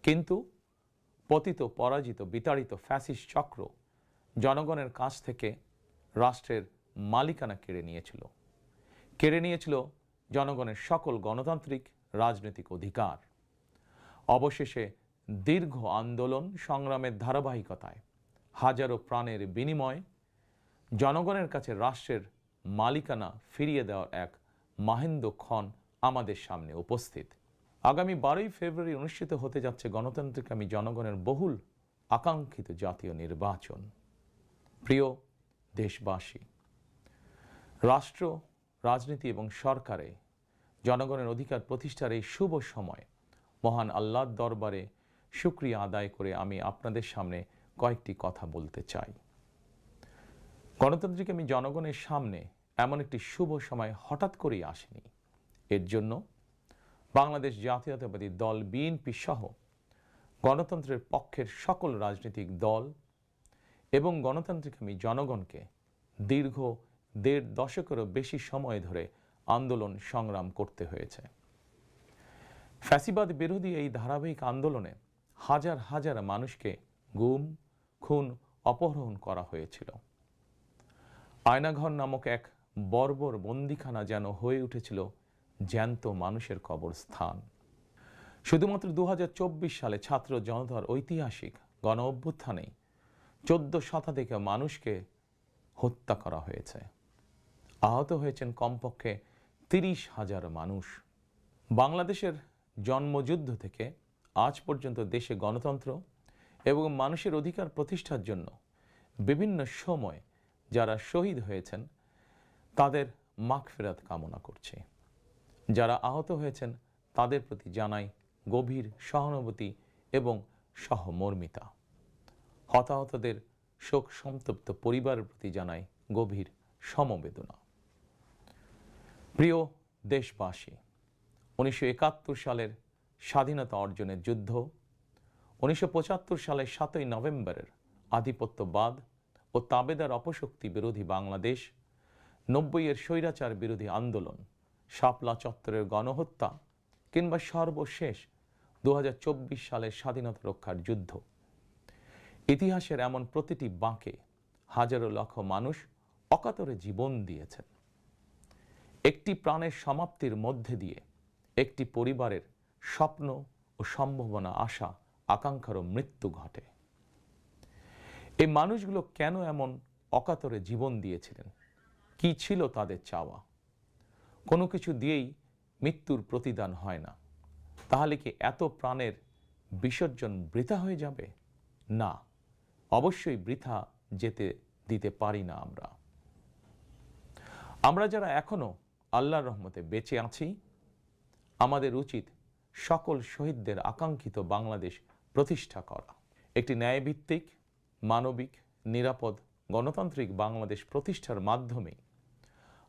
কিন্তু পতিত, পরাজিত, বিতাড়িত ফ্যাসিস্ট চক্র জনগণের কাছ থেকে রাষ্ট্রের মালিকানা কেড়ে নিয়েছিল জনগণের সকল গণতান্ত্রিক রাজনৈতিক অধিকার। অবশেষে দীর্ঘ আন্দোলন সংগ্রামের ধারাবাহিকতায় হাজারো প্রাণের বিনিময়ে জনগণের কাছে রাষ্ট্রের মালিকানা ফিরিয়ে দেওয়ার এক মাহেন্দ্রক্ষণ আমাদের সামনে উপস্থিত। আগামী 12ই ফেব্রুয়ারি অনুষ্ঠিত হতে যাচ্ছে গণতান্ত্রিকামী জনগণের বহুল আকাঙ্ক্ষিত জাতীয় নির্বাচন। প্রিয় দেশবাসী, রাষ্ট্র, রাজনীতি এবং সরকারে জনগণের অধিকার প্রতিষ্ঠার এই শুভ সময় মহান আল্লাহর দরবারে শুকরিয়া আদায় করে আমি আপনাদের সামনে কয়েকটি কথা বলতে চাই। গণতান্ত্রিকামী জনগণের সামনে এমন একটি শুভ সময় হঠাৎ করেই আসেনি। এর জন্য বাংলাদেশ জাতীয়তাবাদী দল বিএনপি সহ গণতন্ত্রের পক্ষের সকল রাজনৈতিক দল এবং গণতান্ত্রিকামী জনগণকে দীর্ঘ 1.5 দশকেরও বেশি সময় ধরে আন্দোলন সংগ্রাম করতে হয়েছে। ফ্যাসিবাদ বিরোধী এই ধারাবাহিক আন্দোলনে হাজার হাজার মানুষকে গুম, খুন, অপহরণ করা হয়েছিল। আয়নাঘর নামক এক বর্বর বন্দিখানা যেন হয়ে উঠেছিল জ্যান্ত মানুষের কবরস্থান। শুধুমাত্র 2024 সালে ছাত্র জনতার ঐতিহাসিক গণ অভ্যুত্থানেই 14 শতাধিক মানুষকে হত্যা করা হয়েছে। আহত হয়েছেন কমপক্ষে 30,000 মানুষ। বাংলাদেশের জন্মযুদ্ধ থেকে আজ পর্যন্ত দেশে গণতন্ত্র এবং মানুষের অধিকার প্রতিষ্ঠার জন্য বিভিন্ন সময় যারা শহীদ হয়েছেন তাদের মাগফিরাত কামনা করছি। যারা আহত হয়েছেন তাদের প্রতি জানাই গভীর সহানুভূতি এবং সহমর্মিতা। হতাহতদের শোক সন্তপ্ত পরিবারের প্রতি জানাই গভীর সমবেদনা। প্রিয় দেশবাসী, 1971 সালের স্বাধীনতা অর্জনের যুদ্ধ, 1975 সালের 7ই নভেম্বরের আধিপত্যবাদ ও তাবেদার অপশক্তি বিরোধী বাংলাদেশ, 90-এর স্বৈরাচার বিরোধী আন্দোলন, শাপলা চত্বরের গণহত্যা কিংবা সর্বশেষ 2024 সালের স্বাধীনতা রক্ষার যুদ্ধ, ইতিহাসের এমন প্রতিটি বাঁকে হাজারো লক্ষ মানুষ অকাতরে জীবন দিয়েছেন। একটি প্রাণের সমাপ্তির মধ্যে দিয়ে একটি পরিবারের স্বপ্ন ও সম্ভাবনা, আশা, আকাঙ্ক্ষারও মৃত্যু ঘটে। এই মানুষগুলো কেন এমন অকাতরে জীবন দিয়েছিলেন? কি ছিল তাদের চাওয়া? কোনো কিছু দিয়েই মৃত্যুর প্রতিদান হয় না। তাহলে কি এত প্রাণের বিসর্জন বৃথা হয়ে যাবে? না, অবশ্যই বৃথা যেতে দিতে পারি না। আমরা যারা এখনো আল্লাহর রহমতে বেঁচে আছি, আমাদের উচিত সকল শহীদদের আকাঙ্ক্ষিত বাংলাদেশ প্রতিষ্ঠা করা। একটি ন্যায়ভিত্তিক, মানবিক, নিরাপদ, গণতান্ত্রিক বাংলাদেশ প্রতিষ্ঠার মাধ্যমে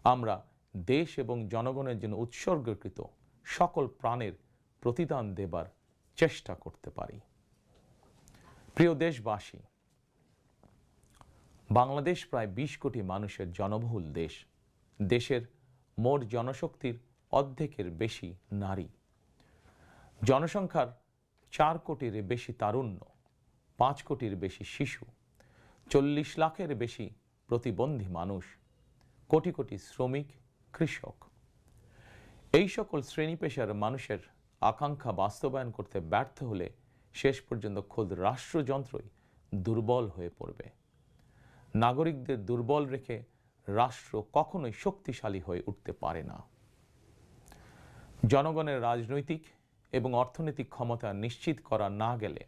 আমরা দেশ এবং জনগণের জন্য উৎসর্গকৃত সকল প্রাণের প্রতিদান দেবার চেষ্টা করতে পারি। প্রিয় দেশবাসী, বাংলাদেশ প্রায় 20 কোটি মানুষের জনবহুল দেশ। দেশের মোট জনশক্তির অর্ধেকের বেশি নারী। জনসংখ্যার 4 কোটির বেশি তারুণ্য, 5 কোটির বেশি শিশু, 40 লাখের বেশি প্রতিবন্ধী মানুষ, কোটি কোটি শ্রমিক, কৃষক। এই সকল শ্রেণী পেশার মানুষের আকাঙ্ক্ষা বাস্তবায়ন করতে ব্যর্থ হলে শেষ পর্যন্ত খোদ রাষ্ট্রযন্ত্রই দুর্বল হয়ে পড়বে। নাগরিকদের দুর্বল রেখে রাষ্ট্র কখনোই শক্তিশালী হয়ে উঠতে পারে না। জনগণের রাজনৈতিক এবং অর্থনৈতিক ক্ষমতা নিশ্চিত করা না গেলে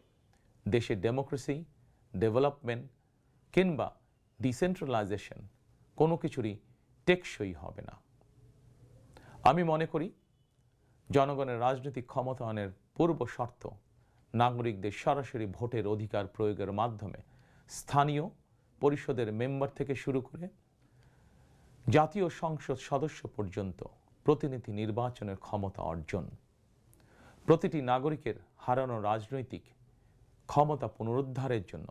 দেশে ডেমোক্রেসি, ডেভেলপমেন্ট কিংবা ডিসেন্ট্রালাইজেশন কোনো কিছুরই টেকসই হবে না। আমি মনে করি জনগণের রাজনৈতিক ক্ষমতায়নের পূর্ব শর্ত নাগরিকদের সরাসরি ভোটের অধিকার প্রয়োগের মাধ্যমে স্থানীয় পরিষদের মেম্বার থেকে শুরু করে জাতীয় সংসদ সদস্য পর্যন্ত প্রতিনিধি নির্বাচনের ক্ষমতা অর্জন। প্রতিটি নাগরিকের হারানো রাজনৈতিক ক্ষমতা পুনরুদ্ধারের জন্য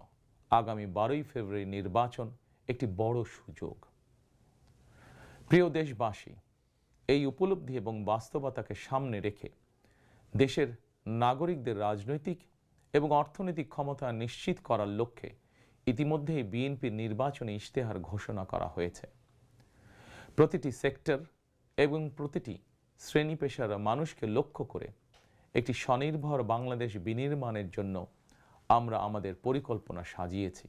আগামী 12ই ফেব্রুয়ারি নির্বাচন একটি বড় সুযোগ। প্রিয় দেশবাসী, এই উপলব্ধি এবং বাস্তবতাকে সামনে রেখে দেশের নাগরিকদের রাজনৈতিক এবং অর্থনৈতিক ক্ষমতা নিশ্চিত করার লক্ষ্যে ইতিমধ্যেই বিএনপির নির্বাচনী ইশতেহার ঘোষণা করা হয়েছে। প্রতিটি সেক্টর এবং প্রতিটি শ্রেণী পেশার মানুষকে লক্ষ্য করে একটি স্বনির্ভর বাংলাদেশ বিনির্মাণের জন্য আমরা আমাদের পরিকল্পনা সাজিয়েছি।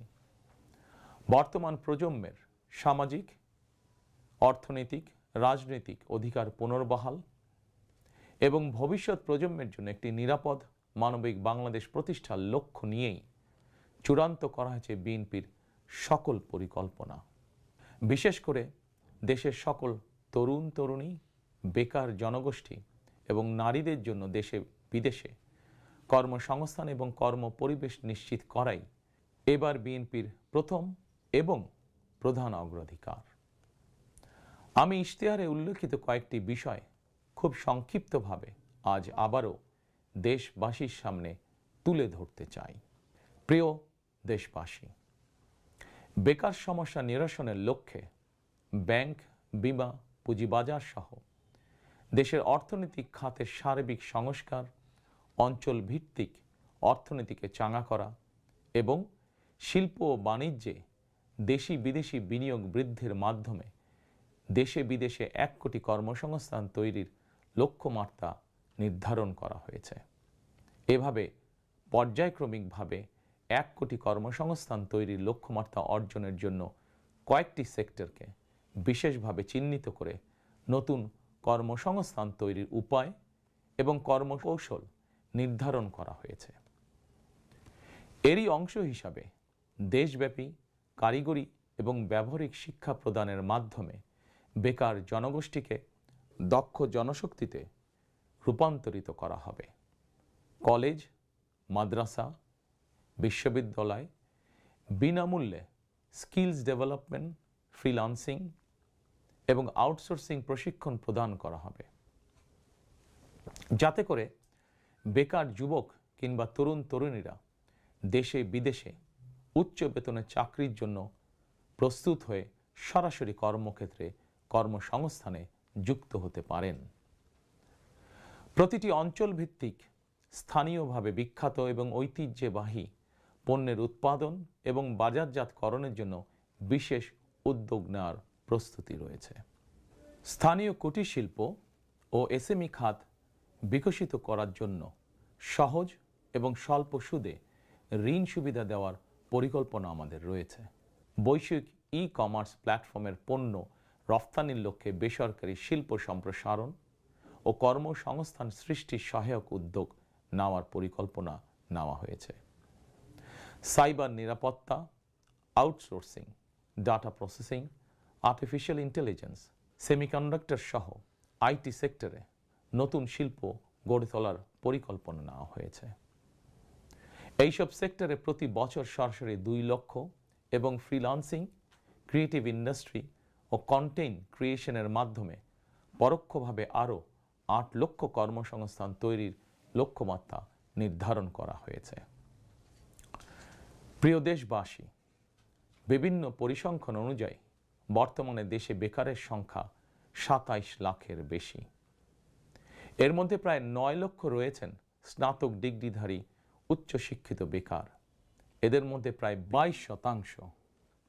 বর্তমান প্রজন্মের সামাজিক, অর্থনৈতিক, রাজনৈতিক অধিকার পুনর্বহাল এবং ভবিষ্যৎ প্রজন্মের জন্য একটি নিরাপদ মানবিক বাংলাদেশ প্রতিষ্ঠার লক্ষ্য নিয়েই চূড়ান্ত করা হয়েছে বিএনপির সকল পরিকল্পনা। বিশেষ করে দেশের সকল তরুণ তরুণী, বেকার জনগোষ্ঠী এবং নারীদের জন্য দেশে বিদেশে কর্মসংস্থান এবং কর্ম পরিবেশ নিশ্চিত করাই এবার বিএনপির প্রথম এবং প্রধান অগ্রাধিকার। আমি ইশতেহারে উল্লেখিত কয়েকটি বিষয় খুব সংক্ষিপ্তভাবে আজ আবারও দেশবাসীর সামনে তুলে ধরতে চাই। প্রিয় দেশবাসী, বেকার সমস্যা নিরসনের লক্ষ্যে ব্যাংক, বিমা, পুঁজিবাজার সহ দেশের অর্থনৈতিক খাতের সার্বিক সংস্কার, অঞ্চল ভিত্তিক অর্থনীতিকে চাঙা করা এবং শিল্প ও বাণিজ্যে দেশি বিদেশি বিনিয়োগ বৃদ্ধির মাধ্যমে দেশে বিদেশে 1 কোটি কর্মসংস্থান তৈরির লক্ষ্যমাত্রা নির্ধারণ করা হয়েছে। এভাবে পর্যায়ক্রমিকভাবে 1 কোটি কর্মসংস্থান তৈরির লক্ষ্যমাত্রা অর্জনের জন্য কয়েকটি সেক্টরকে বিশেষভাবে চিহ্নিত করে নতুন কর্মসংস্থান তৈরির উপায় এবং কর্মকৌশল নির্ধারণ করা হয়েছে। এরই অংশ হিসাবে দেশব্যাপী কারিগরি এবং ব্যবহারিক শিক্ষা প্রদানের মাধ্যমে বেকার জনগোষ্ঠীকে দক্ষ জনশক্তিতে রূপান্তরিত করা হবে। কলেজ, মাদ্রাসা, বিশ্ববিদ্যালয় বিনামূল্যে স্কিলস ডেভেলপমেন্ট, ফ্রিল্যান্সিং এবং আউটসোর্সিং প্রশিক্ষণ প্রদান করা হবে, যাতে করে বেকার যুবক কিংবা তরুণ তরুণীরা দেশে বিদেশে উচ্চ বেতনের চাকরির জন্য প্রস্তুত হয়ে সরাসরি কর্মক্ষেত্রে কর্মসংস্থানে যুক্ত হতে পারেন। প্রতিটি অঞ্চল ভিত্তিক স্থানীয়ভাবে বিখ্যাত এবং ঐতিহ্যবাহী পণ্যের উৎপাদন এবং বাজারজাতকরণের জন্য বিশেষ উদ্যোগ নেওয়ার প্রস্তুতি রয়েছে। স্থানীয় কুটির শিল্প ও এসএমই খাত বিকশিত করার জন্য সহজ এবং স্বল্প সুদে ঋণ সুবিধা দেওয়ার পরিকল্পনা আমাদের রয়েছে। বৈশ্বিক ই-কমার্স প্ল্যাটফর্মের পণ্য রফতানির লক্ষ্যে বেসরকারি শিল্প সম্প্রসারণ ও কর্মসংস্থান সৃষ্টির সহায়ক উদ্যোগ নেওয়ার পরিকল্পনা নেওয়া হয়েছে। সাইবার নিরাপত্তা, outsourcing, data processing, artificial intelligence, semiconductor সহ আইটি সেক্টরে নতুন শিল্প গড়ে তোলার পরিকল্পনা নেওয়া হয়েছে। এইসব সেক্টরে প্রতি বছর সরাসরি 2 লক্ষ এবং ফ্রিল্যান্সিং, ক্রিয়েটিভ ইন্ডাস্ট্রি ও কন্টেন্ট ক্রিয়েশনের মাধ্যমে পরোক্ষভাবে আরও 8 লক্ষ কর্মসংস্থান তৈরির লক্ষ্যমাত্রা নির্ধারণ করা হয়েছে। প্রিয় দেশবাসী, বিভিন্ন পরিসংখ্যান অনুযায়ী বর্তমানে দেশে বেকারের সংখ্যা 27 লাখের বেশি। এর মধ্যে প্রায় 9 লক্ষ রয়েছেন স্নাতক ডিগ্রিধারী উচ্চশিক্ষিত বেকার। এদের মধ্যে প্রায় 22%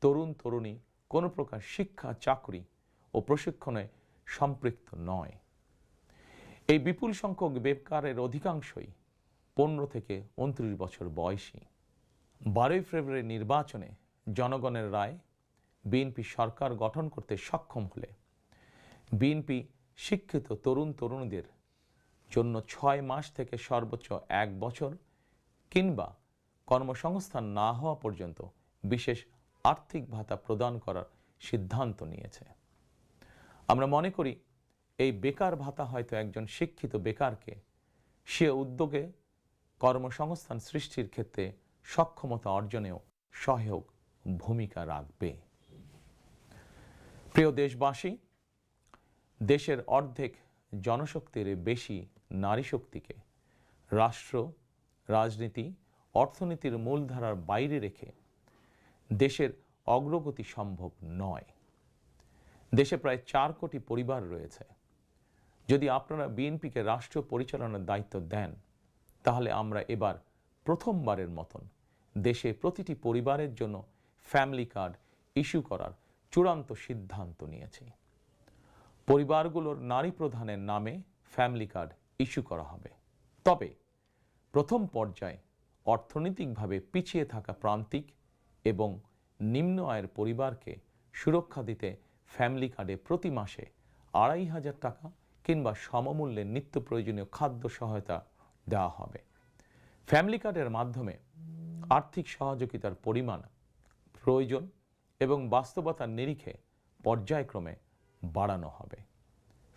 তরুণ তরুণী কোনো প্রকার শিক্ষা, চাকরি ও প্রশিক্ষণে সম্পৃক্ত নয়। এই বিপুল সংখ্যক বেকারের অধিকাংশই 15 থেকে 29 বছর বয়সী। 12 ফেব্রুয়ারি নির্বাচনে জনগণের রায় বিএনপি সরকার গঠন করতে সক্ষম হলে বিএনপি শিক্ষিত তরুণ তরুণীদের জন্য 6 মাস থেকে সর্বোচ্চ 1 বছর কিংবা কর্মসংস্থান না হওয়া পর্যন্ত বিশেষ আর্থিক ভাতা প্রদান করার সিদ্ধান্ত নিয়েছে। আমরা মনে করি এই বেকার ভাতা হয়তো একজন শিক্ষিত বেকারকে সে উদ্যোগে কর্মসংস্থান সৃষ্টির ক্ষেত্রে সক্ষমতা অর্জনেও সহায়ক ভূমিকা রাখবে। প্রিয় দেশবাসী, দেশের অর্ধেক জনশক্তির বেশি নারী শক্তিকে রাষ্ট্র, রাজনীতি, অর্থনীতির মূলধারার বাইরে রেখে দেশের অগ্রগতি সম্ভব নয়। দেশে প্রায় 4 কোটি পরিবার রয়েছে। যদি আপনারা বিএনপিকে রাষ্ট্র পরিচালনার দায়িত্ব দেন, তাহলে আমরা এবার প্রথমবারের মতন দেশে প্রতিটি পরিবারের জন্য ফ্যামিলি কার্ড ইস্যু করার চূড়ান্ত সিদ্ধান্ত নিয়েছে। পরিবারগুলোর নারী প্রধানের নামে ফ্যামিলি কার্ড ইস্যু করা হবে। তবে প্রথম পর্যায়ে অর্থনৈতিকভাবে পিছিয়ে থাকা প্রান্তিক এবং নিম্ন আয়ের পরিবারকে সুরক্ষা দিতে ফ্যামিলি কার্ডে প্রতি মাসে ২৫০০ টাকা কিংবা সমমূল্যে নিত্য প্রয়োজনীয় খাদ্য সহায়তা দেওয়া হবে। ফ্যামিলি কার্ডের মাধ্যমে আর্থিক সহযোগিতার পরিমাণ, প্রয়োজন এবং বাস্তবতার নিরিখে পর্যায়ক্রমে বাড়ানো হবে।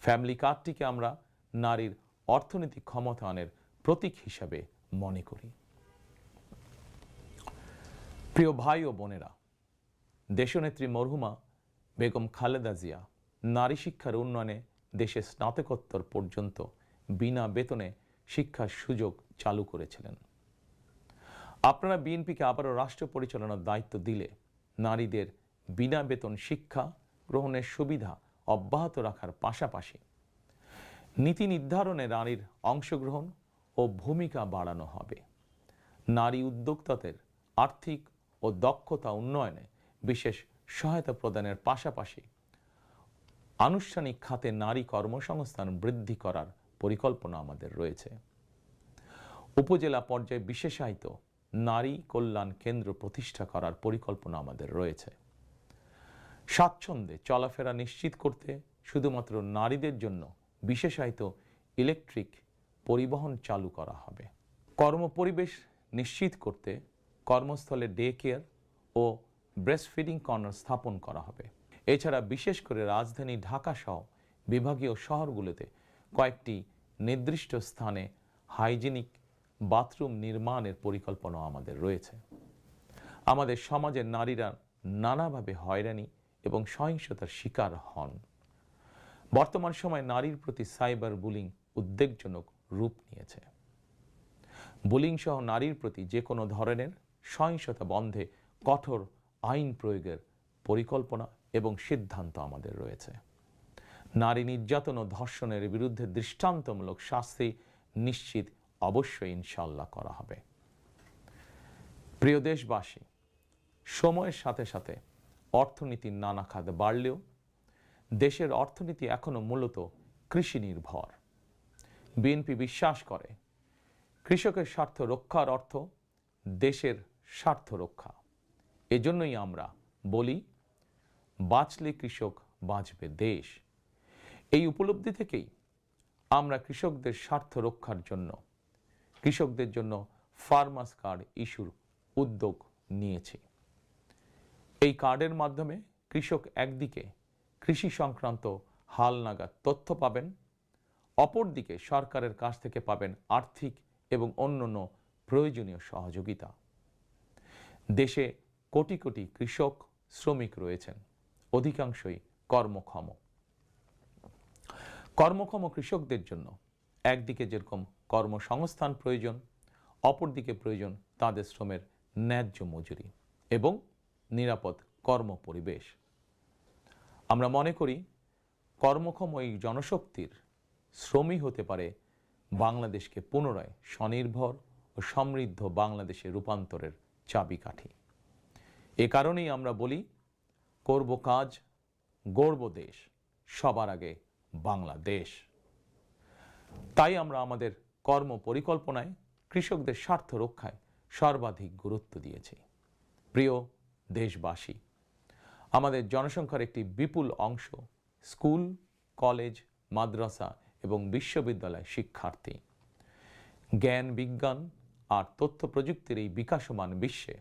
ফ্যামিলি কার্ডটিকে আমরা নারীর অর্থনৈতিক ক্ষমতায়নের প্রতীক হিসাবে মনে করি। প্রিয় ভাই ও বোনেরা, দেশনেত্রী মরহুমা বেগম খালেদা জিয়া নারী শিক্ষার উন্নয়নে দেশে স্নাতকোত্তর পর্যন্ত বিনা বেতনে শিক্ষার সুযোগ চালু করেছিলেন। আপনারা বিএনপিকে আবারও রাষ্ট্র পরিচালনার দায়িত্ব দিলে নারীদের বিনা বেতন শিক্ষা গ্রহণের সুবিধা অব্যাহত রাখার পাশাপাশি নীতি নির্ধারণে নারীর অংশগ্রহণ ও ভূমিকা বাড়ানো হবে। নারী উদ্যোক্তাদের আর্থিক ও দক্ষতা উন্নয়নে বিশেষ সহায়তা প্রদানের পাশাপাশি আনুষ্ঠানিক খাতে নারী কর্মসংস্থান বৃদ্ধি করার পরিকল্পনা আমাদের রয়েছে। উপজেলা পর্যায়ে বিশেষায়িত নারী কল্যাণ কেন্দ্র প্রতিষ্ঠা করার পরিকল্পনা আমাদের রয়েছে। স্বাচ্ছন্দ্যে চলাফেরা নিশ্চিত করতে শুধুমাত্র নারীদের জন্য বিশেষায়িত ইলেকট্রিক পরিবহন চালু করা হবে। কর্মপরিবেশ নিশ্চিত করতে কর্মস্থলে ডে কেয়ার ও ব্রেস্টফিডিং কর্নার স্থাপন করা হবে। এছাড়া বিশেষ করে রাজধানী ঢাকা সহ বিভাগীয় শহরগুলোতে কয়েকটি নির্দিষ্ট স্থানে হাইজিনিক বাথরুম নির্মাণের পরিকল্পনা আমাদের রয়েছে। আমাদের সমাজের নারীরা নানাভাবে হয়রানি এবং সহিংসতার শিকার হন। বর্তমান সময়ে নারীর প্রতি সাইবার বুলিং উদ্বেগজনক রূপ নিয়েছে। বুলিং সহ নারীর প্রতি যে কোনো ধরনের সহিংসতা বন্ধে কঠোর আইন প্রয়োগের পরিকল্পনা এবং সিদ্ধান্ত আমাদের রয়েছে। নারী নির্যাতন ও ধর্ষণের বিরুদ্ধে দৃষ্টান্তমূলক শাস্তি নিশ্চিত অবশ্যই ইনশাআল্লাহ করা হবে। প্রিয় দেশবাসী, সময়ের সাথে সাথে অর্থনীতির নানা খাত বাড়লেও দেশের অর্থনীতি এখনো মূলত কৃষি নির্ভর। বিএনপি বিশ্বাস করে কৃষকের স্বার্থ রক্ষার অর্থ দেশের স্বার্থ রক্ষা। এজন্যই আমরা বলি, বাঁচলে কৃষক বাঁচবে দেশ। এই উপলব্ধি থেকেই আমরা কৃষকদের স্বার্থ রক্ষার জন্য কৃষকদের জন্য ফার্মার্স কার্ড ইস্যুর উদ্যোগ নিয়েছি। এই কার্ডের মাধ্যমে কৃষক একদিকে কৃষি সংক্রান্ত হালনাগাদ তথ্য পাবেন, অপরদিকে সরকারের কাছ থেকে পাবেন আর্থিক এবং অন্যান্য প্রয়োজনীয় সহযোগিতা। দেশে কোটি কোটি কৃষক শ্রমিক রয়েছেন, অধিকাংশই কর্মক্ষম। কর্মক্ষম কৃষকদের জন্য একদিকে যেরকম কর্মসংস্থান প্রয়োজন, অপরদিকে প্রয়োজন তাদের শ্রমের ন্যায্য মজুরি এবং নিরাপদ কর্মপরিবেশ। আমরা মনে করি কর্মক্ষম এই জনশক্তির শ্রমই হতে পারে বাংলাদেশকে পুনরায় স্বনির্ভর ও সমৃদ্ধ বাংলাদেশে রূপান্তরের চাবিকাঠি। এ কারণেই আমরা বলি, করব কাজ, গড়ব দেশ, সবার আগে বাংলাদেশ। তাই আমরা আমাদের কর্ম পরিকল্পনায় কৃষকদের স্বার্থ রক্ষায় সর্বাধিক গুরুত্ব দিয়েছি। প্রিয় দেশবাসী, আমাদের জনসংখ্যার একটি বিপুল অংশ স্কুল, কলেজ, মাদ্রাসা এবং বিশ্ববিদ্যালয় শিক্ষার্থী। জ্ঞান, বিজ্ঞান আর তথ্য প্রযুক্তির এই বিকাশমান বিশ্বে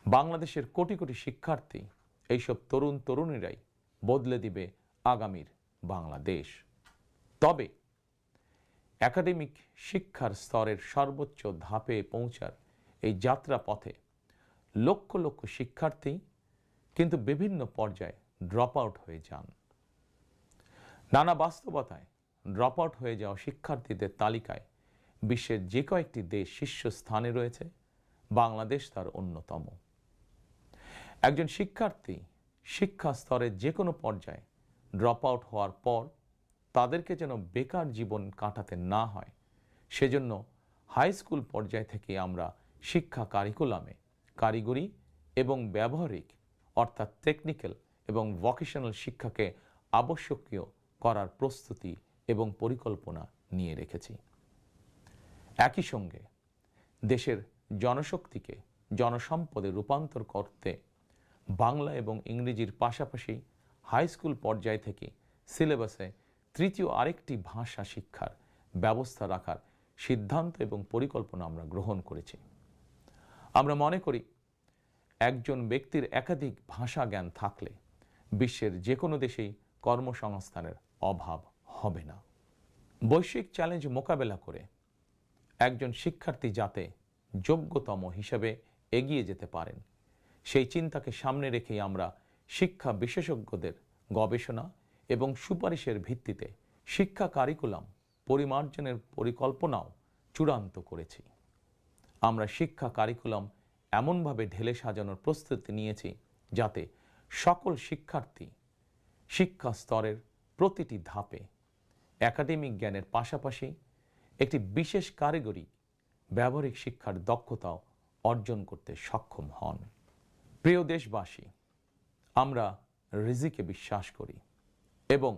বাংলাদেশের কোটি কোটি শিক্ষার্থী, এইসব তরুণ তরুণীরাই বদলে দিবে আগামীর বাংলাদেশ। তবে একাডেমিক শিক্ষার স্তরের সর্বোচ্চ ধাপে পৌঁছার এই যাত্রা পথে লক্ষ লক্ষ শিক্ষার্থী কিন্তু বিভিন্ন পর্যায়ে ড্রপ আউট হয়ে যান। নানা বাস্তবতায় ড্রপ আউট হয়ে যাওয়া শিক্ষার্থীদের তালিকায় বিশ্বের যে কয়েকটি দেশ শীর্ষস্থানে রয়েছে, বাংলাদেশ তার অন্যতম। একজন শিক্ষার্থী শিক্ষা স্তরের যে কোনো পর্যায়ে ড্রপ আউট হওয়ার পর তাদেরকে যেন বেকার জীবন কাটাতে না হয়, সেজন্য হাই স্কুল পর্যায় থেকে আমরা শিক্ষা কারিকুলামে কারিগরি এবং ব্যবহারিক অর্থাৎ টেকনিক্যাল এবং ভোকেশনাল শিক্ষাকে আবশ্যকীয় করার প্রস্তুতি এবং পরিকল্পনা নিয়ে রেখেছি। একই সঙ্গে দেশের জনশক্তিকে জনসম্পদে রূপান্তর করতে বাংলা এবং ইংরেজির পাশাপাশি হাই স্কুল পর্যায় থেকে সিলেবাসে তৃতীয় আরেকটি ভাষা শিক্ষার ব্যবস্থা রাখার সিদ্ধান্ত এবং পরিকল্পনা আমরা গ্রহণ করেছি। আমরা মনে করি একজন ব্যক্তির একাধিক ভাষা জ্ঞান থাকলে বিশ্বের যে কোনো দেশেই কর্মসংস্থানের অভাব হবে না। বৈশ্বিক চ্যালেঞ্জ মোকাবেলা করে একজন শিক্ষার্থী যাতে যোগ্যতম হিসেবে এগিয়ে যেতে পারেন সেই চিন্তাকে সামনে রেখেই আমরা শিক্ষা বিশেষজ্ঞদের গবেষণা এবং সুপারিশের ভিত্তিতে শিক্ষা কারিকুলাম পরিমার্জনের পরিকল্পনাও চূড়ান্ত করেছি। আমরা শিক্ষা কারিকুলাম এমনভাবে ঢেলে সাজানোর প্রস্তুতি নিয়েছি যাতে সকল শিক্ষার্থী শিক্ষা স্তরের প্রতিটি ধাপে একাডেমিক জ্ঞানের পাশাপাশি একটি বিশেষ কারিগরি ব্যবহারিক শিক্ষার দক্ষতাও অর্জন করতে সক্ষম হন। প্রিয় দেশবাসী, আমরা রিজিকে বিশ্বাস করি এবং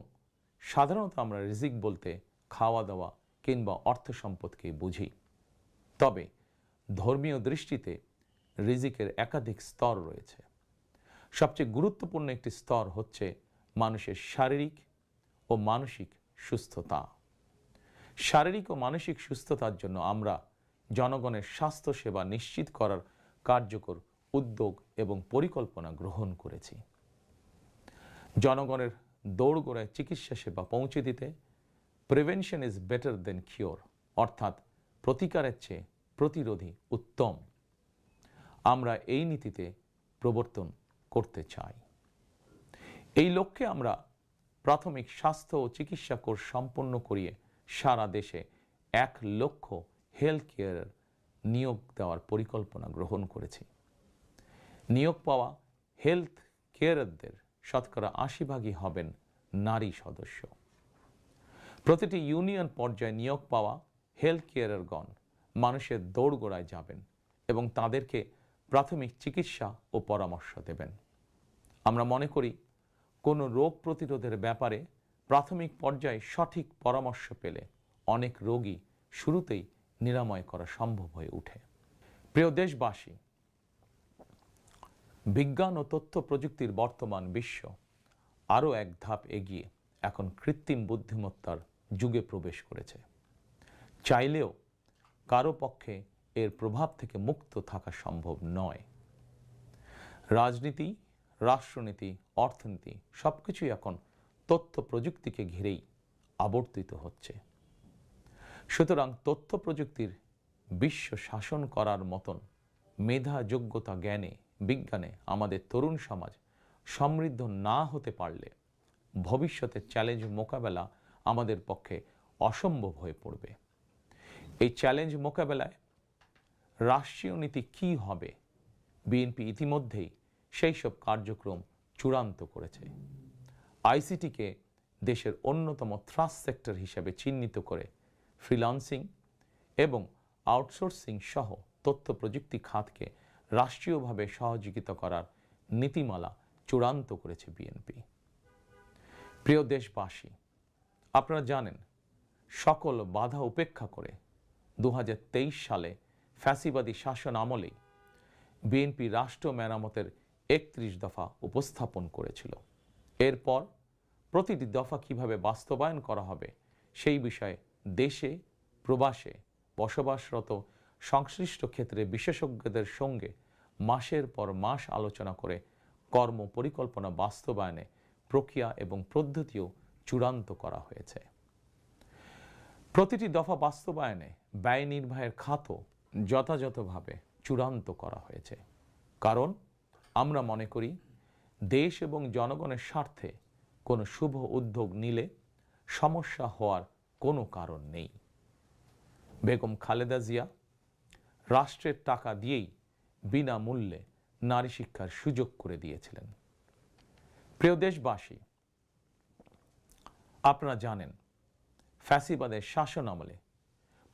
সাধারণত আমরা রিজিক বলতে খাওয়া দাওয়া কিংবা অর্থ সম্পদকে বুঝি। তবে ধর্মীয় দৃষ্টিতে রিজিকের একাধিক স্তর রয়েছে। সবচেয়ে গুরুত্বপূর্ণ একটি স্তর হচ্ছে মানুষের শারীরিক ও মানসিক সুস্থতা। শারীরিক ও মানসিক সুস্থতার জন্য আমরা জনগণের স্বাস্থ্য সেবা নিশ্চিত করার কার্যকর উদ্যোগ এবং পরিকল্পনা গ্রহণ করেছি। জনগণের দৌড়গোড়ায় চিকিৎসা সেবা পৌঁছে দিতে prevention is better then cure অর্থাৎ প্রতিকারের চেয়ে প্রতিরোধী উত্তম, আমরা এই নীতিতে প্রবর্তন করতে চাই। এই লক্ষ্যে আমরা প্রাথমিক স্বাস্থ্য ও চিকিৎসা কোর্স সম্পন্ন করিয়ে সারা দেশে 1 লক্ষ হেলথ কেয়ার নিয়োগ দেওয়ার পরিকল্পনা গ্রহণ করেছি। নিয়োগ পাওয়া হেলথ কেয়ারদের শতকরা 80% হবেন নারী সদস্য। প্রতিটি ইউনিয়ন পর্যায়ে নিয়োগ পাওয়া হেলথ কেয়ারগণ মানুষের দৌড়গোড়ায় যাবেন এবং তাদেরকে প্রাথমিক চিকিৎসা ও পরামর্শ দেবেন। আমরা মনে করি কোনো রোগ প্রতিরোধের ব্যাপারে প্রাথমিক পর্যায়ে সঠিক পরামর্শ পেলে অনেক রোগী শুরুতেই নিরাময় করা সম্ভব হয়ে ওঠে। প্রিয় দেশবাসী, বিজ্ঞান ও তথ্য প্রযুক্তির বর্তমান বিশ্ব আরও এক ধাপ এগিয়ে এখন কৃত্রিম বুদ্ধিমত্তার যুগে প্রবেশ করেছে। চাইলেও কারো পক্ষে এর প্রভাব থেকে মুক্ত থাকা সম্ভব নয়। রাজনীতি, রাষ্ট্রনীতি, অর্থনীতি সবকিছুই এখন তথ্য প্রযুক্তিকে ঘিরেই আবর্তিত হচ্ছে। সুতরাং তথ্য প্রযুক্তির বিশ্ব শাসন করার মতন মেধা, যোগ্যতা, জ্ঞানে, বিজ্ঞানে আমাদের তরুণ সমাজ সমৃদ্ধ না হতে পারলে ভবিষ্যতের চ্যালেঞ্জ মোকাবেলা আমাদের পক্ষে অসম্ভব হয়ে পড়বে। এই চ্যালেঞ্জ মোকাবেলায় রাষ্ট্রীয় নীতি কী হবে, বিএনপি ইতিমধ্যেই সেই সব কার্যক্রম চূড়ান্ত করেছে। আইসিটিকে দেশের অন্যতম থ্রাস্ট সেক্টর হিসেবে চিহ্নিত করে ফ্রিল্যান্সিং এবং আউটসোর্সিং সহ তথ্য প্রযুক্তি খাতকে রাষ্ট্রীয়ভাবে সহযোগিতা করার নীতিমালা চূড়ান্ত করেছে বিএনপি। প্রিয় দেশবাসী, আপনারা জানেন সকল বাধা উপেক্ষা করে 2023 সালে ফ্যাসিবাদী শাসন আমলেই বিএনপি রাষ্ট্র মেরামতের 31 দফা উপস্থাপন করেছিল। এরপর প্রতিটি দফা কিভাবে বাস্তবায়ন করা হবে সেই বিষয়ে দেশে প্রবাসে বসবাসরত সংশ্লিষ্ট ক্ষেত্রে বিশেষজ্ঞদের সঙ্গে মাসের পর মাস আলোচনা করে কর্ম পরিকল্পনা বাস্তবায়নে প্রক্রিয়া এবং পদ্ধতিও চূড়ান্ত করা হয়েছে। প্রতিটি দফা বাস্তবায়নে ব্যয় নির্বাহের খাতও যথাযথভাবে চূড়ান্ত করা হয়েছে। কারণ আমরা মনে করি দেশ এবং জনগণের স্বার্থে কোনো শুভ উদ্যোগ নিলে সমস্যা হওয়ার কোনো কারণ নেই। বেগম খালেদা জিয়া রাষ্ট্রের টাকা দিয়েই বিনামূল্যে নারী শিক্ষার সুযোগ করে দিয়েছিলেন। প্রিয় দেশবাসী, আপনারা জানেন ফ্যাসিবাদের শাসন আমলে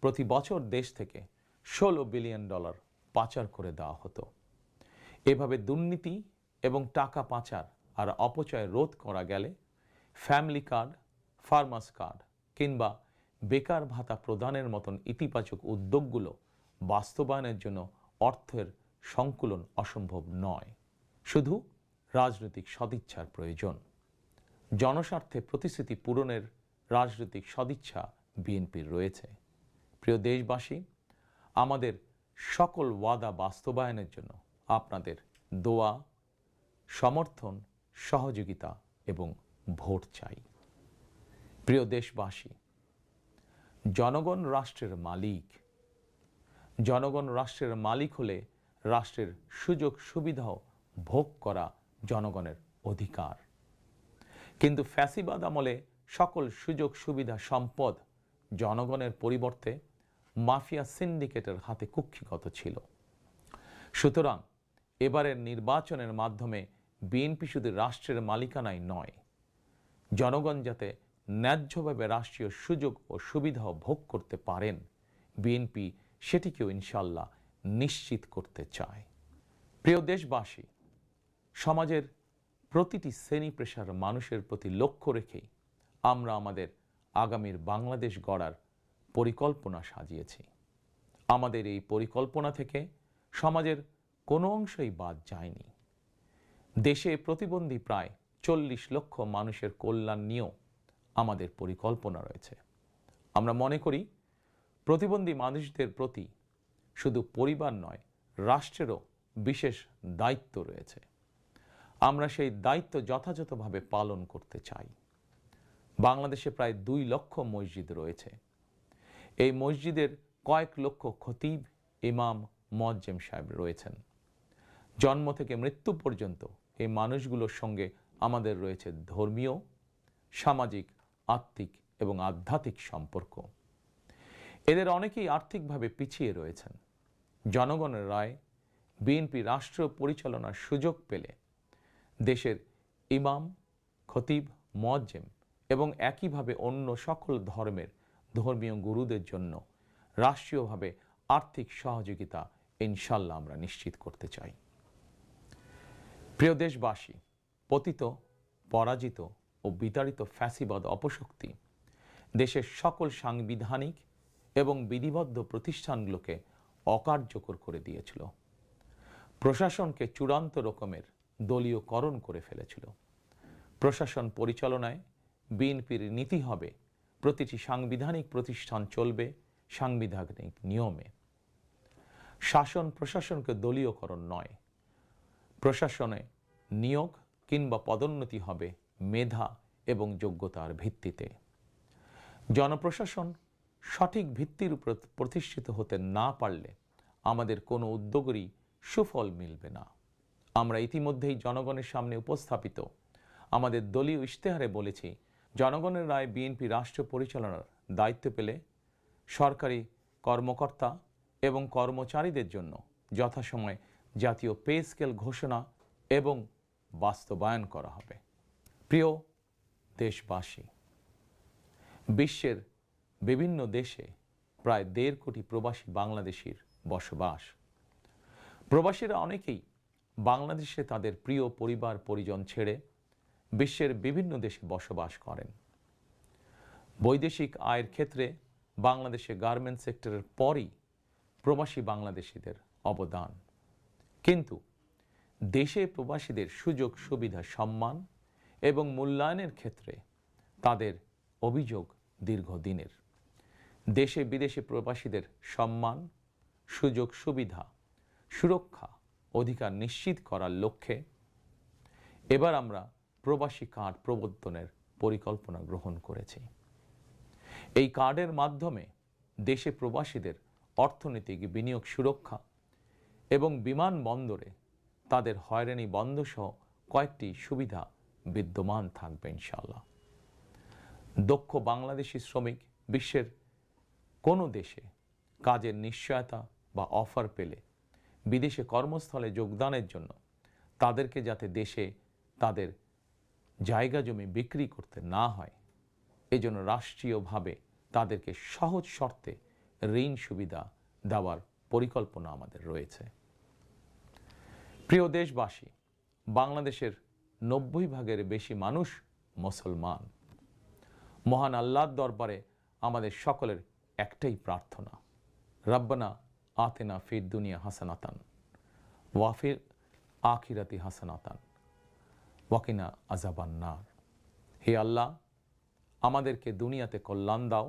প্রতি বছর দেশ থেকে $16 বিলিয়ন পাচার করে দেওয়া হতো। এভাবে দুর্নীতি এবং টাকা পাচার আর অপচয় রোধ করা গেলে ফ্যামিলি কার্ড, ফার্মার্স কার্ড কিংবা বেকার ভাতা প্রদানের মতন ইতিবাচক উদ্যোগগুলো বাস্তবায়নের জন্য অর্থের সংকুলন অসম্ভব নয়। শুধু রাজনৈতিক সদিচ্ছার প্রয়োজন। জনস্বার্থে প্রতিশ্রুতি পূরণের রাজনৈতিক সদিচ্ছা বিএনপির রয়েছে। প্রিয় দেশবাসী, আমাদের সকল ওয়াদা বাস্তবায়নের জন্য আপনাদের দোয়া, সমর্থন, সহযোগিতা এবং ভোট চাই। প্রিয় দেশবাসী, জনগণ রাষ্ট্রের মালিক। জনগণ রাষ্ট্রের মালিক হলে রাষ্ট্রের সুযোগ সুবিধাও ভোগ করা জনগণের অধিকার। কিন্তু ফ্যাসিবাদ আমলে সকল সুযোগ সুবিধা সম্পদ জনগণের পরিবর্তে মাফিয়া সিন্ডিকেটের হাতে কুক্ষিগত ছিল। সুতরাং এবারের নির্বাচনের মাধ্যমে বিএনপি শুধু রাষ্ট্রের মালিকানাই নয়, জনগণ যাতে ন্যায্যভাবে রাষ্ট্রীয় সুযোগ ও সুবিধাও ভোগ করতে পারেন, বিএনপি সেটিকেও ইনশাল্লাহ নিশ্চিত করতে চায়। প্রিয় দেশবাসী, সমাজের প্রতিটি শ্রেণী পেশার মানুষের প্রতি লক্ষ্য রেখেই আমরা আমাদের আগামীর বাংলাদেশ গড়ার পরিকল্পনা সাজিয়েছি। আমাদের এই পরিকল্পনা থেকে সমাজের কোনো অংশই বাদ যায়নি। দেশে প্রতিবন্ধী প্রায় 40 লক্ষ মানুষের কল্যাণ নিয়েও আমাদের পরিকল্পনা রয়েছে। আমরা মনে করি প্রতিবন্ধী মানুষদের প্রতি শুধু পরিবার নয়, রাষ্ট্রেরও বিশেষ দায়িত্ব রয়েছে। আমরা সেই দায়িত্ব যথাযথভাবে পালন করতে চাই। বাংলাদেশে প্রায় 2 লক্ষ মসজিদ রয়েছে। এই মসজিদের কয়েক লক্ষ খতিব, ইমাম, মুয়াজ্জিম সাহেব রয়েছেন। জন্ম থেকে মৃত্যু পর্যন্ত এই মানুষগুলোর সঙ্গে আমাদের রয়েছে ধর্মীয়, সামাজিক, আত্মিক এবং আধ্যাত্মিক সম্পর্ক। এদের অনেকেই আর্থিকভাবে পিছিয়ে রয়েছেন। জনগণের রায় বিএনপি রাষ্ট্র পরিচালনার সুযোগ পেলে দেশের ইমাম, খতিব, মুয়াজ্জিম এবং একইভাবে অন্য সকল ধর্মের ধর্মীয় গুরুদের জন্য রাষ্ট্রীয়ভাবে আর্থিক সহযোগিতা ইনশাল্লাহ আমরা নিশ্চিত করতে চাই। প্রিয় দেশবাসী, পতিত, পরাজিত ও বিতাড়িত ফ্যাসিবাদ অপশক্তি দেশের সকল সাংবিধানিক এবং বিধিবদ্ধ প্রতিষ্ঠানগুলোকে অকার্যকর করে দিয়েছিল। প্রশাসনকে চূড়ান্ত রকমের দলীয়করণ করে ফেলেছিল। প্রশাসন পরিচালনায় বিএনপির নীতি হবে প্রতিটি সাংবিধানিক প্রতিষ্ঠান চলবে সাংবিধানিক নিয়মে। শাসন প্রশাসনকে দলীয়করণ নয়। প্রশাসনে নিয়োগ কিংবা পদোন্নতি হবে মেধা এবং যোগ্যতার ভিত্তিতে। জনপ্রশাসন সঠিক ভিত্তির উপর প্রতিষ্ঠিত হতে না পারলে আমাদের কোনো উদ্যোগেরই সুফল মিলবে না। আমরা ইতিমধ্যেই জনগণের সামনে উপস্থাপিত আমাদের দলীয় ইশতেহারে বলেছি, জনগণের রায় বিএনপি রাষ্ট্র পরিচালনার দায়িত্ব পেলে সরকারি কর্মকর্তা এবং কর্মচারীদের জন্য যথাসময়ে জাতীয় পে স্কেল ঘোষণা এবং বাস্তবায়ন করা হবে। প্রিয় দেশবাসী, বিশ্বের বিভিন্ন দেশে প্রায় 1.5 কোটি প্রবাসী বাংলাদেশির বসবাস। প্রবাসীরা অনেকেই বাংলাদেশে তাদের প্রিয় পরিবার পরিজন ছেড়ে বিশ্বের বিভিন্ন দেশে বসবাস করেন। বৈদেশিক আয়ের ক্ষেত্রে বাংলাদেশে গার্মেন্টস সেক্টরের পরই প্রবাসী বাংলাদেশিদের অবদান। কিন্তু দেশে প্রবাসীদের সুযোগ সুবিধা, সম্মান এবং মূল্যায়নের ক্ষেত্রে তাদের অভিযোগ দীর্ঘদিনের। দেশে বিদেশে প্রবাসীদের সম্মান, সুযোগ সুবিধা, সুরক্ষা, অধিকার নিশ্চিত করার লক্ষ্যে এবার আমরা প্রবাসী কার্ড প্রবর্তনের পরিকল্পনা গ্রহণ করেছি। এই কার্ডের মাধ্যমে দেশে প্রবাসীদের অর্থনৈতিক বিনিয়োগ সুরক্ষা এবং বিমানবন্দরে তাদের হয়রানি বন্ধ সহ কয়েকটি সুবিধা বিদ্যমান থাকবে ইনশাআল্লাহ। দক্ষ বাংলাদেশি শ্রমিক বিশ্বের কোনো দেশে কাজের নিশ্চয়তা বা অফার পেলে বিদেশে কর্মস্থলে যোগদানের জন্য তাদেরকে যাতে দেশে তাদের জায়গা জমি বিক্রি করতে না হয়, এজন্য রাষ্ট্রীয়ভাবে তাদেরকে সহজ শর্তে ঋণ সুবিধা দেওয়ার পরিকল্পনা আমাদের রয়েছে। প্রিয় দেশবাসী, বাংলাদেশের 90% বেশি মানুষ মুসলমান। মহান আল্লাহর দরবারে আমাদের সকলের একটাই প্রার্থনা, রব্বানা আতিনা ফিদ দুনিয়া হাসানাতান ওয়া ফিল আখিরাতি হাসানাতান ওয়া কিনা আযাবান নার। হে আল্লাহ, আমাদেরকে দুনিয়াতে কল্যাণ দাও,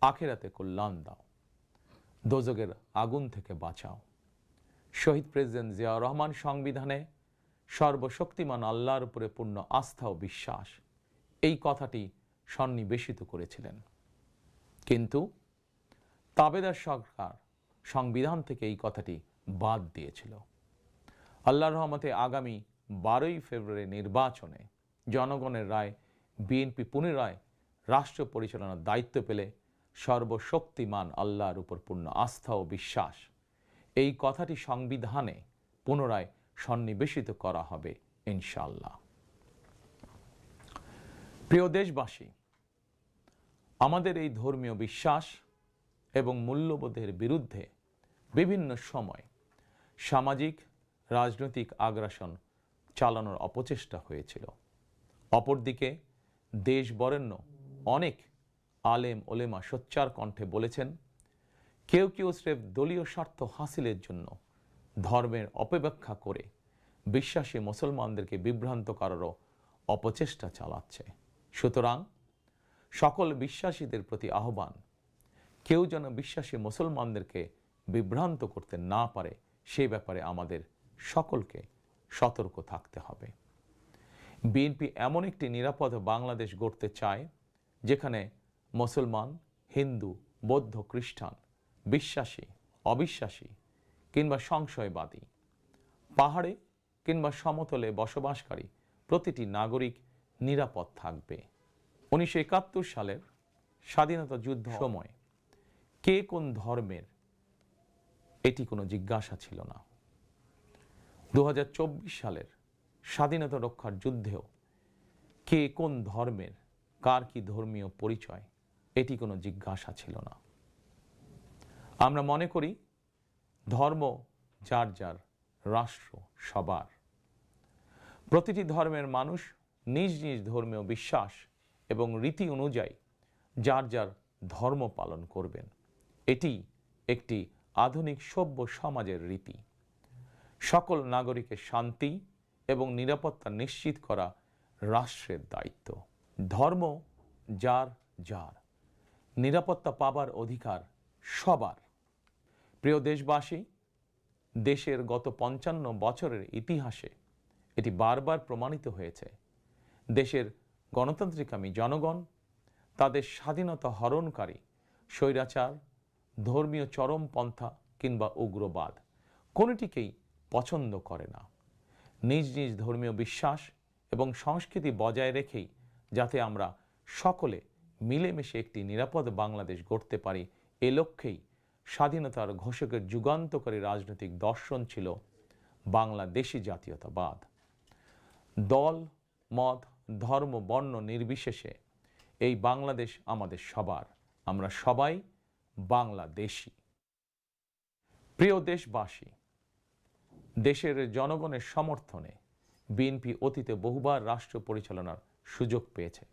আখিরাতে কল্যাণ দাও, দোজখের আগুন থেকে বাঁচাও। শহীদ প্রেসিডেন্ট জিয়াউর রহমান সংবিধানে সর্বশক্তিমান আল্লাহর উপরে পূর্ণ আস্থা ও বিশ্বাস, এই কথাটি সন্নিবেশিত করেছিলেন। কিন্তু তাবেদার সরকার সংবিধান থেকে এই কথাটি বাদ দিয়েছিল। আল্লাহর রহমতে আগামী 12ই ফেব্রুয়ারি নির্বাচনে জনগণের রায় বিএনপি পুনরায় রাষ্ট্র পরিচালনার দায়িত্ব পেলে সর্বশক্তিমান আল্লাহর উপর পূর্ণ আস্থা ও বিশ্বাস, এই কথাটি সংবিধানে পুনরায় সন্নিবেশিত করা হবে ইনশাআল্লাহ। প্রিয় দেশবাসী, আমাদের এই ধর্মীয় বিশ্বাস এবং মূল্যবোধের বিরুদ্ধে বিভিন্ন সময় সামাজিক রাজনৈতিক আগ্রাসন চালানোর অপচেষ্টা হয়েছিল। অপরদিকে দেশ বরেণ্য অনেক আলেম ওলেমা সোচ্চার কণ্ঠে বলেছেন, কেউ কেউ স্রেফ দলীয় স্বার্থ হাসিলের জন্য ধর্মের অপব্যাখ্যা করে বিশ্বাসী মুসলমানদেরকে বিভ্রান্ত করারও অপচেষ্টা চালাচ্ছে। সুতরাং সকল বিশ্বাসীদের প্রতি আহ্বান, কেউ যেন বিশ্বাসী মুসলমানদেরকে বিভ্রান্ত করতে না পারে, সে ব্যাপারে আমাদের সকলকে সতর্ক থাকতে হবে। বিএনপি এমন একটি নিরাপদ বাংলাদেশ গড়তে চায় যেখানে মুসলমান, হিন্দু, বৌদ্ধ, খ্রিস্টান, বিশ্বাসী, অবিশ্বাসী কিংবা সংশয়বাদী, পাহাড়ে কিংবা সমতলে বসবাসকারী প্রতিটি নাগরিক নিরাপদ থাকবে। 1971 সালের স্বাধীনতা যুদ্ধ সময় কে কোন ধর্মের এটি কোনো জিজ্ঞাসা ছিল না। 2024 সালের স্বাধীনতা রক্ষার যুদ্ধেও কে কোন ধর্মের, কার কি ধর্মীয় পরিচয়, এটি কোনো জিজ্ঞাসা ছিল না। আমরা মনে করি ধর্ম যার যার, রাষ্ট্র সবার। প্রতিটি ধর্মের মানুষ নিজ নিজ ধর্মীয় বিশ্বাস এবং রীতি অনুযায়ী যার যার ধর্ম পালন করবেন। এটি একটি আধুনিক সভ্য সমাজের রীতি। সকল নাগরিকের শান্তি এবং নিরাপত্তা নিশ্চিত করা রাষ্ট্রের দায়িত্ব। ধর্ম যার যার, নিরাপত্তা পাবার অধিকার সবার। প্রিয় দেশবাসী, দেশের গত 55 বছরের ইতিহাসে এটি বারবার প্রমাণিত হয়েছে, দেশের গণতান্ত্রিকামী জনগণ তাদের স্বাধীনতা হরণকারী স্বৈরাচার, ধর্মীয় চরমপন্থা কিংবা উগ্রবাদ কোনোটিকেই পছন্দ করে না। নিজ নিজ ধর্মীয় বিশ্বাস এবং সংস্কৃতি বজায় রেখেই যাতে আমরা সকলে মিলেমিশে একটি নিরাপদ বাংলাদেশ গড়তে পারি, এ লক্ষ্যেই স্বাধীনতার ঘোষকের যুগান্তকারী রাজনৈতিক দর্শন ছিল বাংলাদেশি জাতীয়তাবাদ। দল, মত, ধর্ম, বর্ণ নির্বিশেষে এই বাংলাদেশ আমাদের সবার, আমরা সবাই বাংলাদেশী। প্রিয় দেশবাসী, দেশের জনগণের সমর্থনে বিএনপি অতীতে বহুবার রাষ্ট্র পরিচালনার সুযোগ পেয়েছে।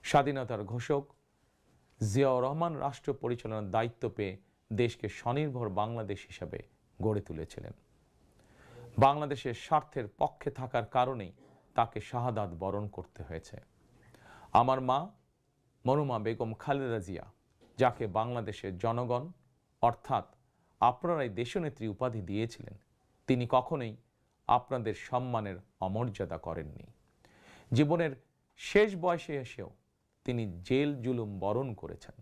স্বাধীনতার ঘোষক জিয়াউর রহমান রাষ্ট্র পরিচালনার দায়িত্ব পেয়ে দেশকে স্বনির্ভর বাংলাদেশ হিসাবে গড়ে তুলেছিলেন। বাংলাদেশের স্বার্থের পক্ষে থাকার কারণেই তাকে শাহাদাত বরণ করতে হয়েছে। আমার মা মরহুমা বেগম খালেদা জিয়া, যাকে বাংলাদেশের জনগণ অর্থাৎ আপনারাই দেশনেত্রী উপাধি দিয়েছিলেন, তিনি কখনোই আপনাদের সম্মানের অমর্যাদা করেননি। জীবনের শেষ বয়সে এসেও তিনি জেল জুলুম বরণ করেছেন,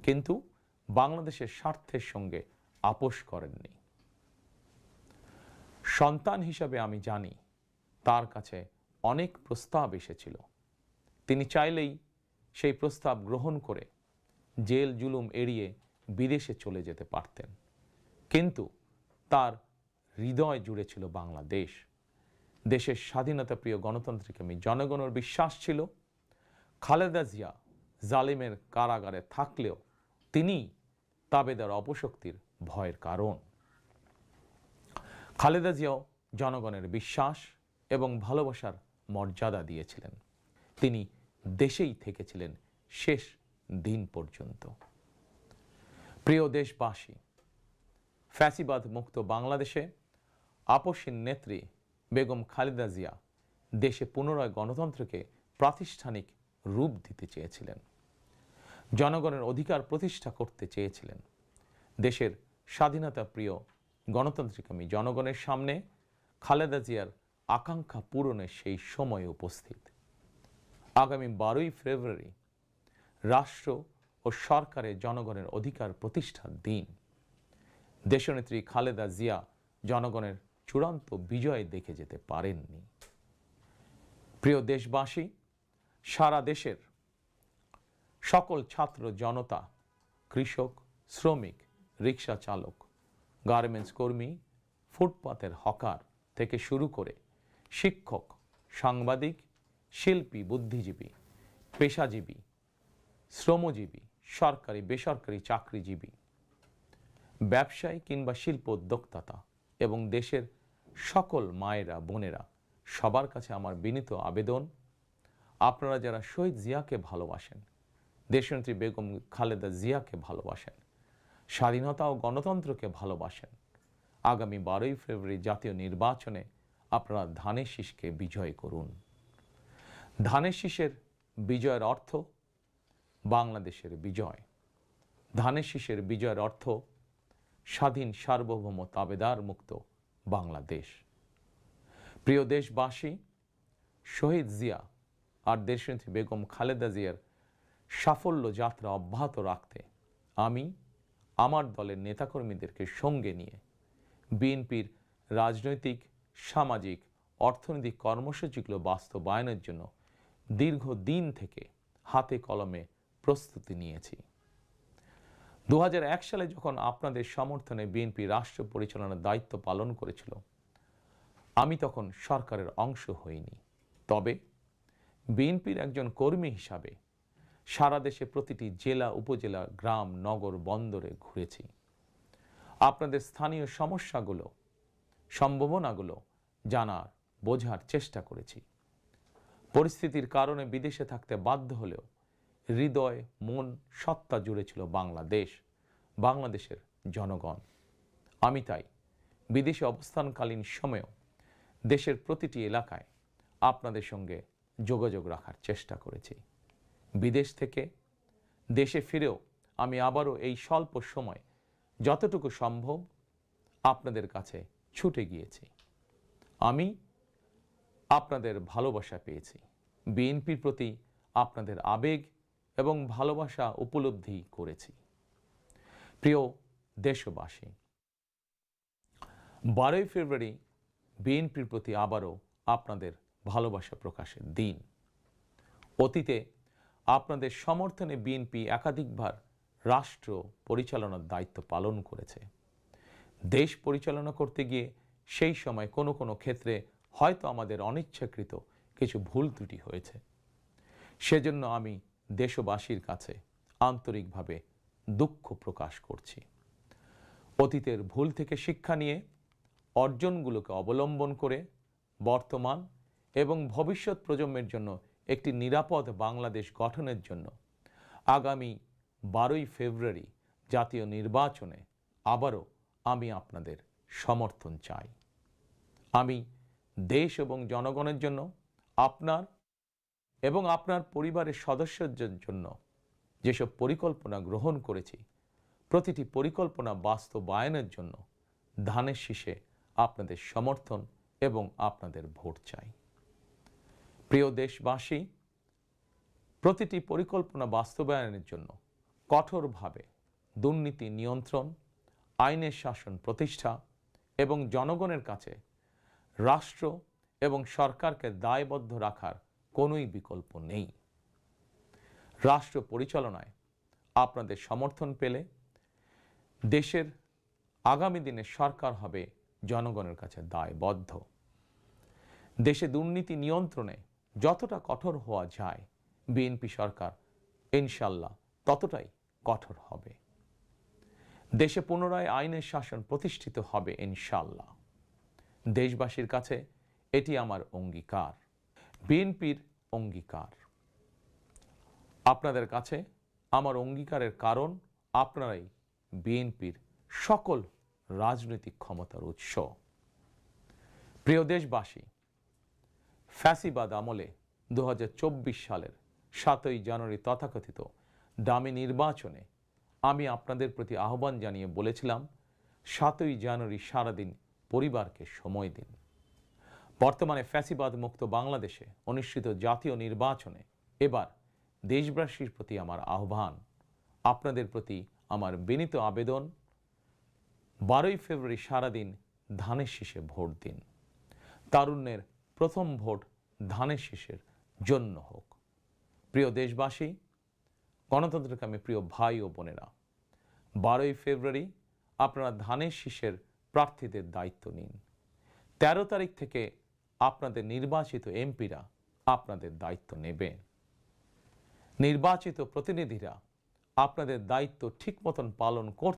কিন্তু বাংলাদেশের স্বার্থের সঙ্গে আপোষ করেননি। সন্তান হিসাবে আমি জানি তার কাছে অনেক প্রস্তাব এসেছিল। তিনি চাইলেই সেই প্রস্তাব গ্রহণ করে জেল জুলুম এড়িয়ে বিদেশে চলে যেতে পারতেন, কিন্তু তার হৃদয় জুড়ে ছিল বাংলাদেশ। দেশের স্বাধীনতাপ্রিয় গণতান্ত্রিকামী জনগণের বিশ্বাস ছিল খালেদা জিয়া জালিমের কারাগারে থাকলেও তিনি তাবেদার অপশক্তির ভয়ের কারণ। খালেদা জিয়াও জনগণের বিশ্বাস এবং ভালোবাসার মর্যাদা দিয়েছিলেন। তিনি দেশেই থেকেছিলেন শেষ দিন পর্যন্ত। প্রিয় দেশবাসী, ফ্যাসিবাদ মুক্ত বাংলাদেশে আপসীন নেত্রী বেগম খালেদা জিয়া দেশে পুনরায় গণতন্ত্রকে প্রাতিষ্ঠানিক রূপ দিতে চেয়েছিলেন, জনগণের অধিকার প্রতিষ্ঠা করতে চেয়েছিলেন। দেশের স্বাধীনতা প্রিয় গণতান্ত্রিকামী জনগণের সামনে খালেদা জিয়ার আকাঙ্ক্ষা পূরণের সেই সময় উপস্থিত। আগামী 12ই ফেব্রুয়ারি রাষ্ট্র ও সরকারের জনগণের অধিকার প্রতিষ্ঠার দিন। দেশনেত্রী খালেদা জিয়া জনগণের চূড়ান্ত বিজয় দেখে যেতে পারেননি। প্রিয় দেশবাসী, সারা দেশের সকল ছাত্র জনতা, কৃষক, শ্রমিক, রিক্সা চালক, গার্মেন্টস কর্মী, ফুটপাতের হকার থেকে শুরু করে শিক্ষক, সাংবাদিক, শিল্পী, বুদ্ধিজীবী, পেশাজীবী, শ্রমজীবী, সরকারি বেসরকারি চাকরিজীবী, ব্যবসায়ী কিংবা শিল্প উদ্যোক্তা এবং দেশের সকল মায়েরা, বোনেরা, সবার কাছে আমার বিনীত আবেদন, আপনারা যারা শহীদ জিয়াকে ভালোবাসেন, দেশনেত্রী বেগম খালেদা জিয়াকে ভালোবাসেন, স্বাধীনতা ও গণতন্ত্রকে ভালোবাসেন, আগামী 12ই ফেব্রুয়ারি জাতীয় নির্বাচনে আপনারা ধানের শীষকে বিজয় করুন। ধানের শীষের বিজয়ের অর্থ বাংলাদেশের বিজয়। ধানের শীষের বিজয়ের অর্থ স্বাধীন, সার্বভৌম, তাবেদার মুক্ত বাংলাদেশ। প্রিয় দেশবাসী, শহীদ জিয়া আর দেশনেত্রী বেগম খালেদা জিয়ার সাফল্য যাত্রা অব্যাহত রাখতে আমি আমার দলের নেতাকর্মীদেরকে সঙ্গে নিয়ে বিএনপির রাজনৈতিক, সামাজিক, অর্থনৈতিক কর্মসূচিগুলো বাস্তবায়নের জন্য দীর্ঘদিন থেকে হাতে কলমে প্রস্তুতি নিয়েছি। 2001 সালে যখন আপনাদের সমর্থনে বিএনপি রাষ্ট্র পরিচালনার দায়িত্ব পালন করেছিল, আমি তখন সরকারের অংশ হইনি। তবে বিএনপির একজন কর্মী হিসাবে সারা দেশে প্রতিটি জেলা, উপজেলা, গ্রাম, নগর, বন্দরে ঘুরেছি। আপনাদের স্থানীয় সমস্যাগুলো, সম্ভাবনাগুলো জানার, বোঝার চেষ্টা করেছি। পরিস্থিতির কারণে বিদেশে থাকতে বাধ্য হলেও হৃদয়, মন, সত্তা জুড়ে ছিল বাংলাদেশ, বাংলাদেশের জনগণ। আমি তাই বিদেশে অবস্থানকালীন সময়েও দেশের প্রতিটি এলাকায় আপনাদের সঙ্গে যোগাযোগ রাখার চেষ্টা করেছি। বিদেশ থেকে দেশে ফিরেও আমি আবারও এই স্বল্প সময় যতটুকু সম্ভব আপনাদের কাছে ছুটে গিয়েছি। আমি আপনাদের ভালোবাসা পেয়েছি, বিএনপির প্রতি আপনাদের আবেগ এবং ভালোবাসা উপলব্ধি করেছি। প্রিয় দেশবাসী, 12ই ফেব্রুয়ারি বিএনপির প্রতি আবারও আপনাদের ভালোবাসা প্রকাশের দিন। অতীতে আপনাদের সমর্থনে বিএনপি একাধিকবার রাষ্ট্র পরিচালনার দায়িত্ব পালন করেছে। দেশ পরিচালনা করতে গিয়ে সেই সময় কোনো কোনো ক্ষেত্রে হয়তো আমাদের অনিচ্ছাকৃত কিছু ভুল ত্রুটি হয়েছে। সেজন্য আমি দেশবাসীর কাছে আন্তরিকভাবে দুঃখ প্রকাশ করছি। অতীতের ভুল থেকে শিক্ষা নিয়ে অর্জনগুলোকে অবলম্বন করে বর্তমান এবং ভবিষ্যৎ প্রজন্মের জন্য একটি নিরাপদ বাংলাদেশ গঠনের জন্য আগামী 12ই ফেব্রুয়ারি জাতীয় নির্বাচনে আবারও আমি আপনাদের সমর্থন চাই। আমি দেশ এবং জনগণের জন্য, আপনার এবং আপনার পরিবারের সদস্যদের জন্য যেসব পরিকল্পনা গ্রহণ করেছি, প্রতিটি পরিকল্পনা বাস্তবায়নের জন্য ধানের শীষে আপনাদের সমর্থন এবং আপনাদের ভোট চাই। প্রিয় দেশবাসী, প্রতিটি পরিকল্পনা বাস্তবায়নের জন্য কঠোরভাবে দুর্নীতি নিয়ন্ত্রণ, আইনের শাসন প্রতিষ্ঠা এবং জনগণের কাছে রাষ্ট্র এবং সরকারকে দায়বদ্ধ রাখার কোনোই বিকল্প নেই। রাষ্ট্র পরিচালনায় আপনাদের সমর্থন পেলে দেশের আগামী দিনের সরকার হবে জনগণের কাছে দায়বদ্ধ। দেশে দুর্নীতি নিয়ন্ত্রণে যতটা কঠোর হওয়া যায়, বিএনপি সরকার ইনশাল্লাহ ততটাই কঠোর হবে। দেশে পুনরায় আইনের শাসন প্রতিষ্ঠিত হবে ইনশাআল্লাহ। দেশবাসীর কাছে এটি আমার অঙ্গীকার, বিএনপির অঙ্গীকার। আপনাদের কাছে আমার অঙ্গীকারের কারণ আপনারাই বিএনপির সকল রাজনৈতিক ক্ষমতার উৎস। প্রিয় দেশবাসী, ফ্যাসিবাদ আমলে 2024 সালের 7ই জানুয়ারি তথাকথিত দামি নির্বাচনে আমি আপনাদের প্রতি আহ্বান জানিয়ে বলেছিলাম, 7ই জানুয়ারি সারাদিন পরিবারকে সময় দিন। বর্তমানে ফ্যাসিবাদ মুক্ত বাংলাদেশে অনুষ্ঠিত জাতীয় নির্বাচনে এবার দেশবাসীর প্রতি আমার আহ্বান, আপনাদের প্রতি আমার বিনীত আবেদন, 12ই ফেব্রুয়ারি সারাদিন ধানের শীষে ভোট দিন। তারুণ্যের প্রথম ভোট ধানের শীষের জন্য হোক। প্রিয় দেশবাসী, গণতন্ত্রকামী প্রিয় ভাই ও বোনেরা, 12ই ফেব্রুয়ারি আপনারা ধানের শীষের প্রার্থীদের দায়িত্ব নিন। 13 তারিখ থেকে আপনাদের নির্বাচিত এমপিরা আপনাদের দায়িত্ব নেবে। নির্বাচিত প্রতিনিধিরা আপনাদের দায়িত্ব ঠিক মতন পালন করতে